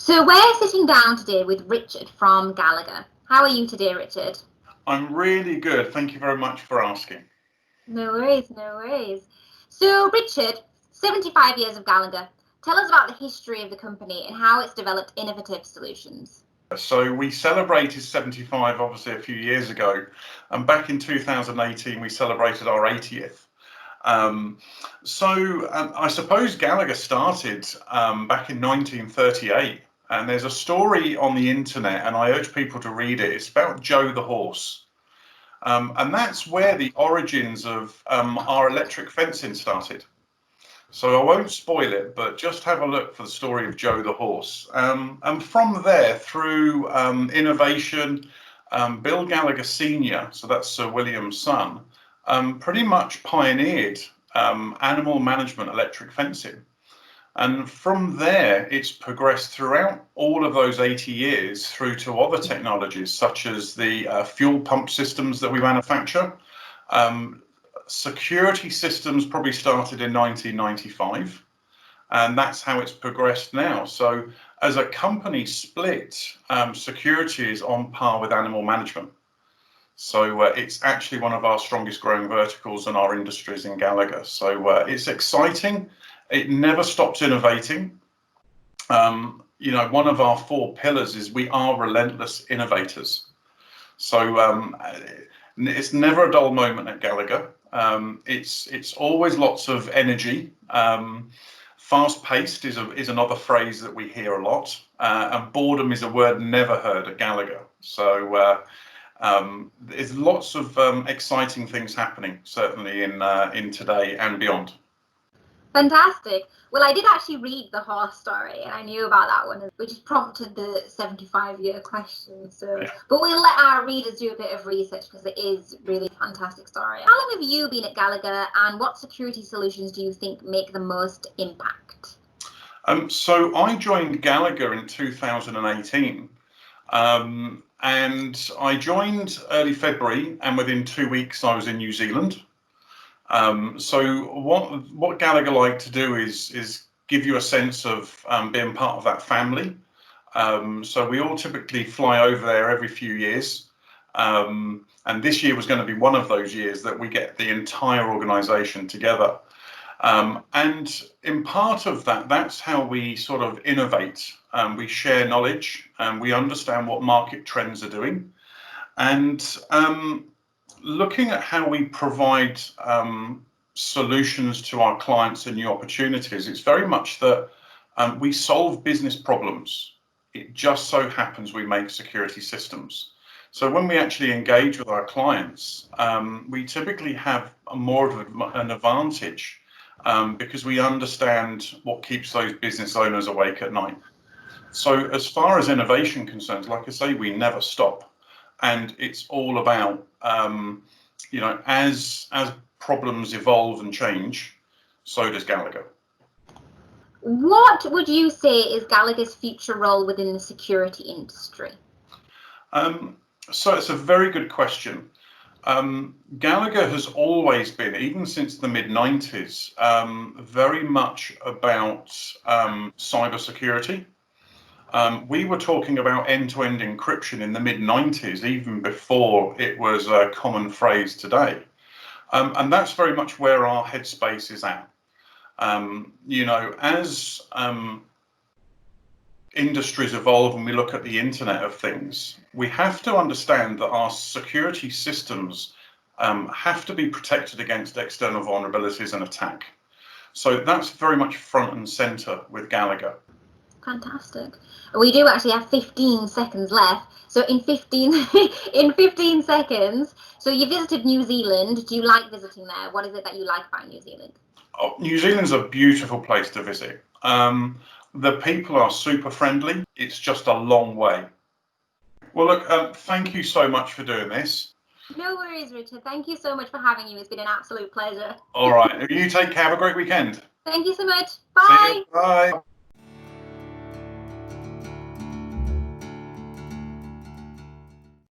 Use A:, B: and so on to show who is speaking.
A: So we're sitting down today with Richard from Gallagher. How are you today, Richard?
B: I'm really good. Thank you very much for asking.
A: No worries, no worries. So Richard, 75 years of Gallagher. Tell us about the history of the company and how it's developed innovative solutions.
B: So we celebrated 75 obviously a few years ago, and back in 2018 we celebrated our 80th. I suppose Gallagher started back in 1938, and there's a story on the internet, and I urge people to read it. It's about Joe the horse, and that's where the origins of our electric fencing started. So I won't spoil it, but just have a look for the story of Joe the horse. And from there, through innovation, Bill Gallagher Sr., so that's Sir William's son, pretty much pioneered animal management electric fencing. And from there, it's progressed throughout all of those 80 years through to other technologies, such as the fuel pump systems that we manufacture. Security systems probably started in 1995, and that's how it's progressed now. So as a company split, security is on par with animal management. So it's actually one of our strongest growing verticals in our industries in Gallagher. So it's exciting. It never stops innovating. One of our 4 pillars is we are relentless innovators. So it's never a dull moment at Gallagher. It's always lots of energy. Fast-paced is another phrase that we hear a lot, and boredom is a word never heard at Gallagher. So there's lots of exciting things happening, certainly in today and beyond.
A: Fantastic. Well, I did actually read the horse story, and I knew about that one, which prompted the 75-year question. So, yeah. But we'll let our readers do a bit of research because it is really a fantastic story. How long have you been at Gallagher, and what security solutions do you think make the most impact?
B: So I joined Gallagher in 2018, and I joined early February, and within 2 weeks I was in New Zealand. So what Gallagher like to do is give you a sense of being part of that family. So we all typically fly over there every few years. And this year was going to be one of those years that we get the entire organization together. And in part of that, that's how we sort of innovate. We share knowledge, and we understand what market trends are doing. And looking at how we provide solutions to our clients and new opportunities, it's very much that we solve business problems. It just so happens we make security systems. So when we actually engage with our clients, we typically have more of an advantage because we understand what keeps those business owners awake at night. So as far as innovation concerns, like I say, we never stop. And it's all about, as problems evolve and change, so does Gallagher.
A: What would you say is Gallagher's future role within the security industry?
B: So it's a very good question. Gallagher has always been, even since the mid-90s, very much about cybersecurity. We were talking about end-to-end encryption in the mid-90s, even before it was a common phrase today. And that's very much where our headspace is at. As industries evolve and we look at the Internet of Things, we have to understand that our security systems have to be protected against external vulnerabilities and attack. So that's very much front and center with Gallagher.
A: Fantastic. We do actually have 15 seconds left. So in 15 seconds, so you visited New Zealand. Do you like visiting there? What is it that you like about New Zealand?
B: Oh, New Zealand's a beautiful place to visit. The people are super friendly. It's just a long way. Well, look, thank you so much for doing this.
A: No worries, Richard. Thank you so much for having you. It's been an absolute pleasure.
B: All right. You take care. Have a great weekend.
A: Thank you so much. Bye.
B: See you. Bye.